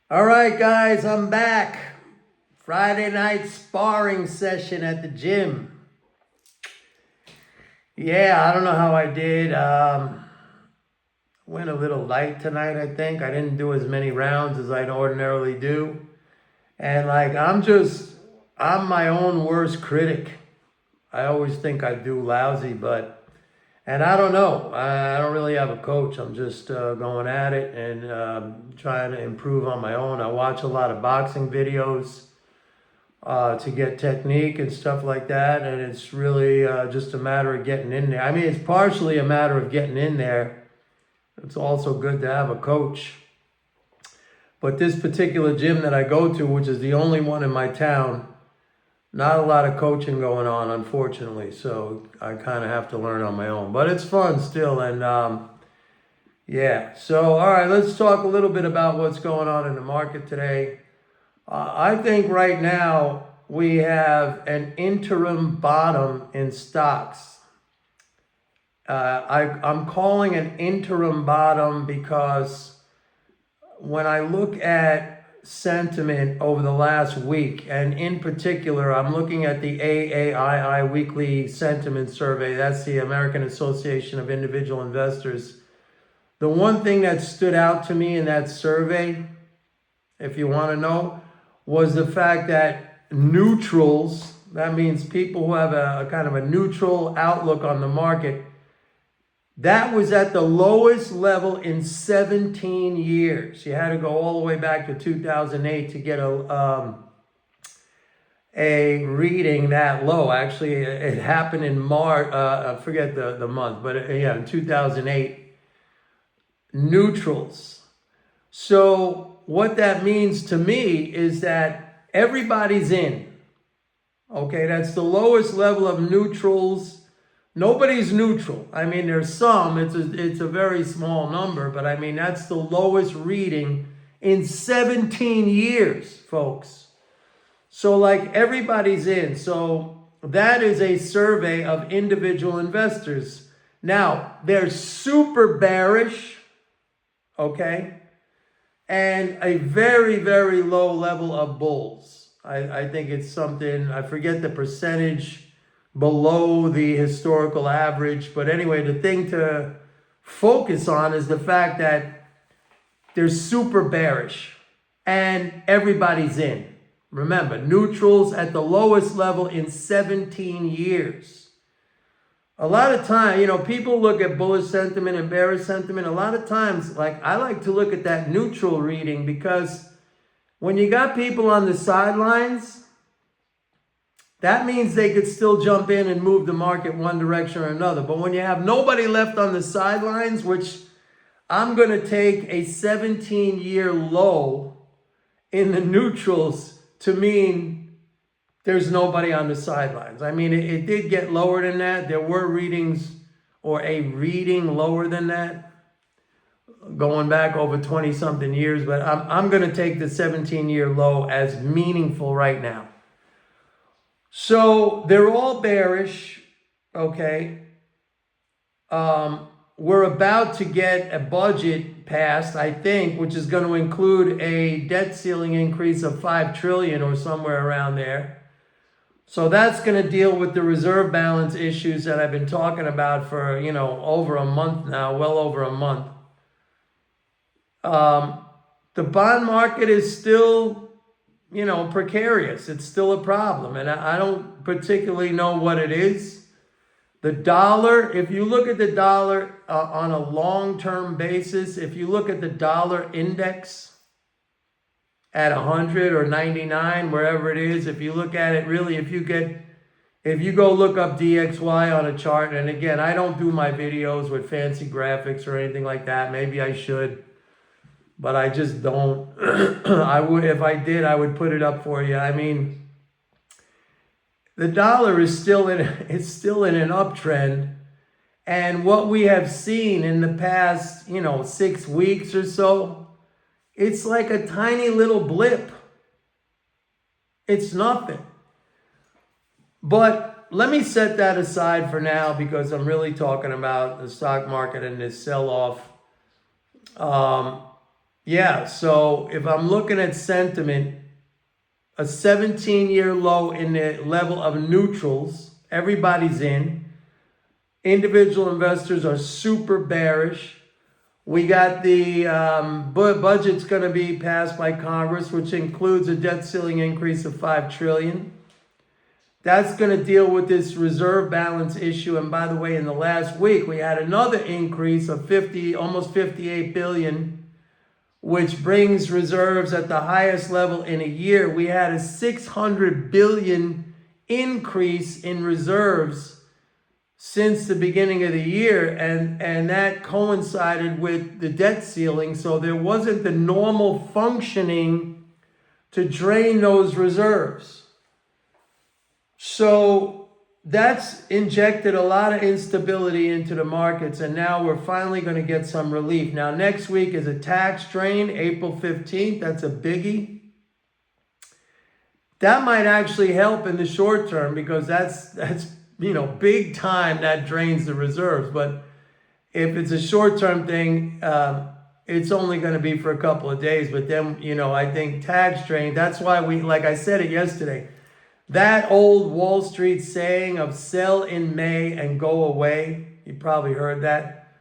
All right, guys, I'm back. Friday night sparring session at the gym. Yeah, I don't know how I did. Went a little light tonight, I think. I didn't do as many rounds as I'd ordinarily do. And I'm my own worst critic. I always think I do lousy, and I don't know. I don't really have a coach. I'm just going at it and trying to improve on my own. I watch a lot of boxing videos to get technique and stuff like that. And it's really just a matter of getting in there. I mean, it's partially a matter of getting in there. It's also good to have a coach. But this particular gym that I go to, which is the only one in my town, not a lot of coaching going on, unfortunately. So I kind of have to learn on my own. But it's fun still. And yeah. So, all right, let's talk a little bit about what's going on in the market today. I think right now we have an interim bottom in stocks. I'm calling an interim bottom because when I look at sentiment over the last week, and in particular, I'm looking at the AAII weekly sentiment survey. That's the American Association of Individual Investors. The one thing that stood out to me in that survey, if you want to know, was the fact that neutrals, that means people who have a kind of a neutral outlook on the market, that was at the lowest level in 17 years. You had to go all the way back to 2008 to get a reading that low. Actually, it happened in March, I forget the month, but yeah, in 2008. Neutrals. So what that means to me is that everybody's in. Okay, that's the lowest level of neutrals. Nobody's neutral. I mean, there's some, it's a very small number, but I mean, that's the lowest reading in 17 years, folks. So like everybody's in. So that is a survey of individual investors. Now, they're super bearish, okay? And a very, very low level of bulls. I think it's something, I forget the percentage below the historical average. But anyway, the thing to focus on is the fact that they're super bearish and everybody's in. Remember, neutrals at the lowest level in 17 years. A lot of time, people look at bullish sentiment and bearish sentiment. A lot of times, like I like to look at that neutral reading because when you got people on the sidelines, that means they could still jump in and move the market one direction or another. But when you have nobody left on the sidelines, which I'm going to take a 17-year low in the neutrals to mean there's nobody on the sidelines. I mean, it did get lower than that. There were readings or a reading lower than that going back over 20-something years. But I'm going to take the 17-year low as meaningful right now. So they're all bearish, okay? We're about to get a budget passed, I think, which is going to include a debt ceiling increase of $5 trillion or somewhere around there. So that's going to deal with the reserve balance issues that I've been talking about for, over a month now, well over a month. The bond market is still, precarious. It's still a problem. And I don't particularly know what it is. The dollar, if you look at the dollar on a long-term basis, if you look at the dollar index at 100 or 99, wherever it is, if you look at it, really, if you go look up DXY on a chart, and again, I don't do my videos with fancy graphics or anything like that. Maybe I should, but I just don't. If I did, I would put it up for you. I mean, the dollar is still in an uptrend. And what we have seen in the past, 6 weeks or so, it's like a tiny little blip. It's nothing. But let me set that aside for now because I'm really talking about the stock market and this sell-off. Yeah, so if I'm looking at sentiment, a 17-year low in the level of neutrals, everybody's in. Individual investors are super bearish. We got the budget's going to be passed by Congress, which includes a debt ceiling increase of $5 trillion. That's going to deal with this reserve balance issue. And by the way, in the last week, we had another increase of almost 58 billion, which brings reserves at the highest level in a year. We had a 600 billion increase in reserves since the beginning of the year, and that coincided with the debt ceiling. So there wasn't the normal functioning to drain those reserves. So that's injected a lot of instability into the markets, and now we're finally going to get some relief. Now, next week is a tax drain, April 15th. That's a biggie. That might actually help in the short term because that's big time that drains the reserves. But if it's a short-term thing, it's only going to be for a couple of days. But then, I think tax drain, that's why like I said it yesterday, that old Wall Street saying of sell in May and go away, you probably heard that.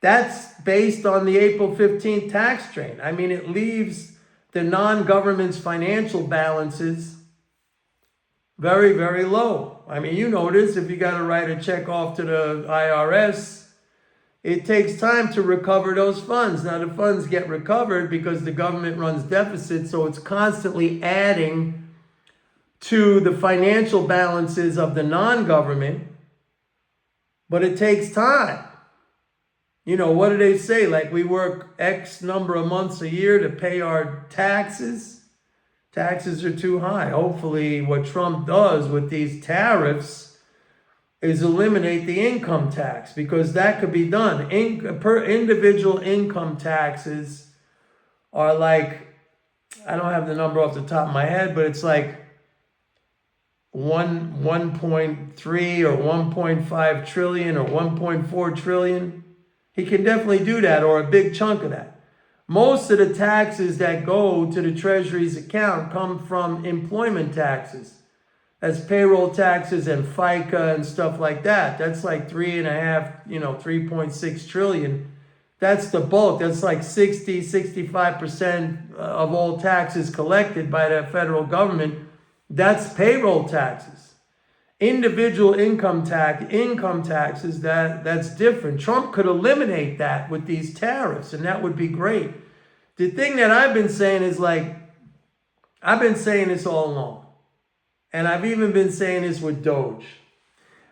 That's based on the April 15th tax drain. I mean, it leaves the non-government's financial balances very, very low. I mean, you notice if you got to write a check off to the IRS, it takes time to recover those funds. Now, the funds get recovered because the government runs deficits, so it's constantly adding to the financial balances of the non-government, but it takes time. What do they say? Like, we work X number of months a year to pay our taxes. Taxes are too high. Hopefully what Trump does with these tariffs is eliminate the income tax, because that could be done. Per individual income taxes are like, I don't have the number off the top of my head, but it's like 1.3 or 1.5 trillion or 1.4 trillion. He can definitely do that, or a big chunk of that. Most of the taxes that go to the Treasury's account come from employment taxes. That's payroll taxes and FICA and stuff like that. That's like 3.6 trillion. That's the bulk. That's like 65% of all taxes collected by the federal government. That's payroll taxes. Individual income taxes, that's different. Trump could eliminate that with these tariffs, and that would be great. The thing that I've been saying is, like, I've been saying this all along, and I've even been saying this with Doge.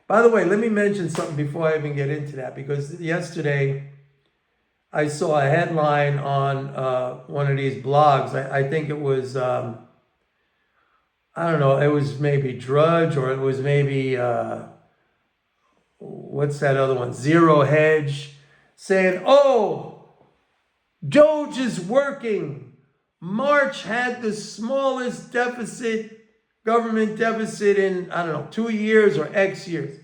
By the way, let me mention something before I even get into that, because yesterday I saw a headline on one of these blogs. I think it was, I don't know, it was maybe Drudge, or it was maybe, what's that other one? Zero Hedge, saying, oh, Doge is working. March had the smallest government deficit in, 2 years or X years.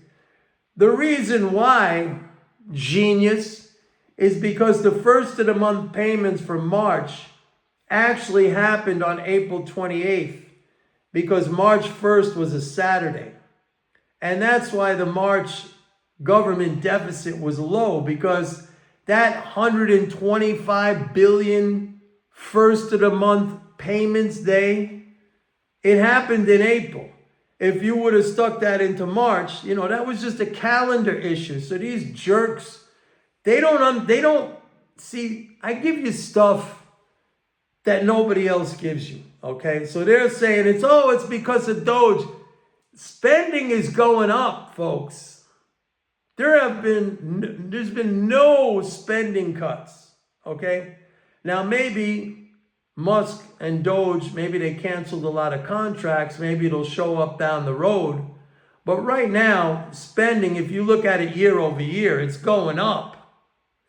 The reason why, genius, is because the first of the month payments for March actually happened on April 28th, because March 1st was a Saturday. And that's why the March government deficit was low, because that 125 billion first of the month payments day, it happened in April. If you would have stuck that into March, that was just a calendar issue. So these jerks, they don't see, I give you stuff that nobody else gives you, okay? So they're saying it's because of Doge. Spending is going up, folks. There's been no spending cuts, okay? Now, maybe Musk and Doge, maybe they canceled a lot of contracts. Maybe it'll show up down the road. But right now, spending, if you look at it year over year, it's going up.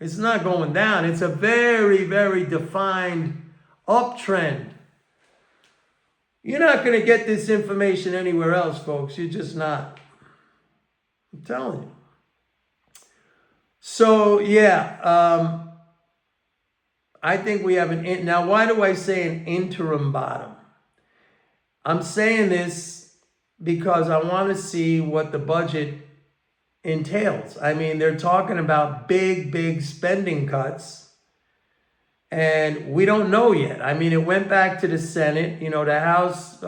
It's not going down. It's a very, very defined uptrend. You're not going to get this information anywhere else, folks. You're just not. I'm telling you. So, yeah, I think we have now why do I say an interim bottom? I'm saying this because I want to see what the budget entails. I mean, they're talking about big spending cuts, and we don't know yet. I mean, it went back to the Senate. You know, the House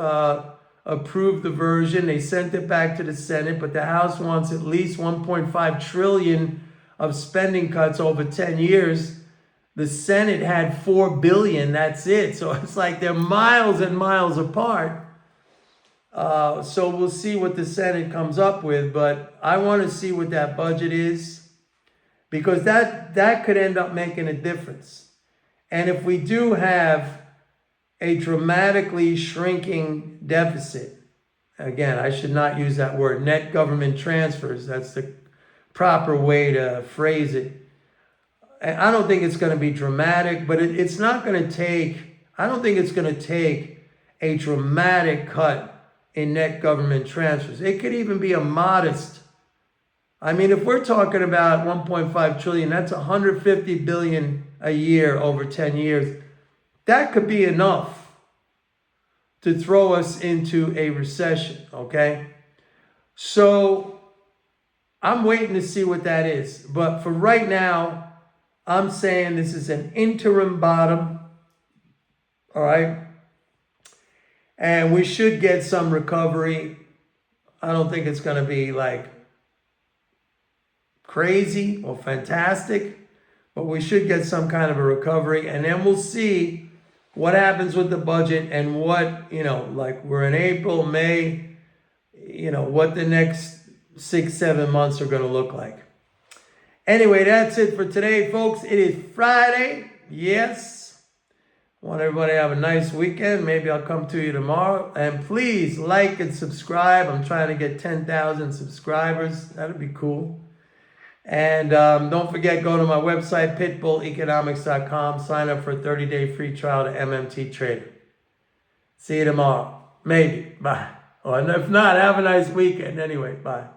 approved the version. They sent it back to the Senate, but the House wants at least 1.5 trillion of spending cuts over 10 years. The Senate had 4 billion. That's it. So it's like they're miles and miles apart. So we'll see what the Senate comes up with, but I want to see what that budget is, because that could end up making a difference. And if we do have a dramatically shrinking deficit, again, I should not use that word, net government transfers, that's the proper way to phrase it. And I don't think it's going to be dramatic, but it's not going to take, I don't think it's going to take a dramatic cut in net government transfers. It could even be a modest, I mean, if we're talking about 1.5 trillion, that's 150 billion a year over 10 years. That could be enough to throw us into a recession, okay? So I'm waiting to see what that is. But for right now, I'm saying this is an interim bottom, all right? And we should get some recovery. I don't think it's going to be like crazy or fantastic, but we should get some kind of a recovery. And then we'll see what happens with the budget and what, you know, like we're in April, May, you know, what the next 6-7 months are going to look like. Anyway, that's it for today, folks. It is Friday. Yes. I want everybody to have a nice weekend. Maybe I'll come to you tomorrow. And please like and subscribe. I'm trying to get 10,000 subscribers. That'd be cool. And don't forget, go to my website, pitbulleconomics.com. Sign up for a 30-day free trial to MMT Trader. See you tomorrow. Maybe. Bye. Or if not, have a nice weekend. Anyway, bye.